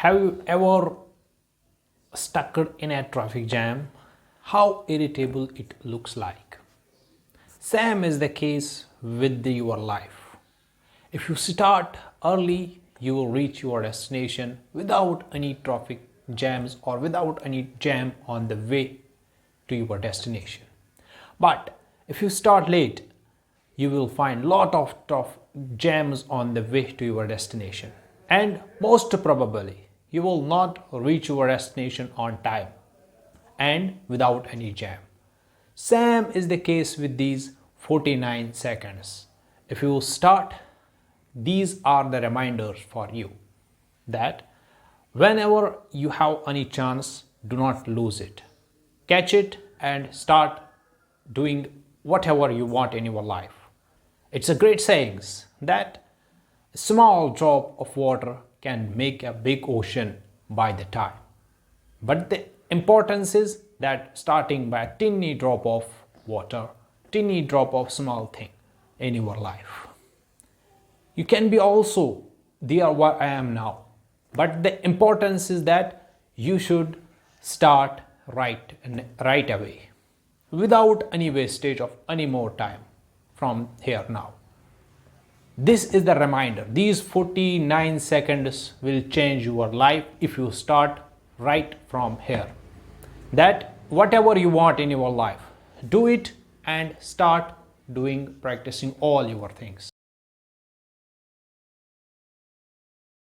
Have you ever stuck in a traffic jam? How irritable it looks like. Same is the case with your life. If you start early, you will reach your destination without any traffic jams or without any jam on the way to your destination. But if you start late, you will find lot of jams on the way to your destination, and most probably you will not reach your destination on time and without any jam. Same is the case with these 49 seconds. If you start, these are the reminders for you that whenever you have any chance, do not lose it. Catch it and start doing whatever you want in your life. It's a great saying that a small drop of water can make a big ocean by the time. But the importance is that starting by a tiny drop of water, tiny drop of small thing in your life. You can be also there where I am now. But the importance is that you should start right away without any wastage of any more time from here now. This is the reminder. These 49 seconds will change your life if you start right from here. That whatever you want in your life, do it and start practicing all your things.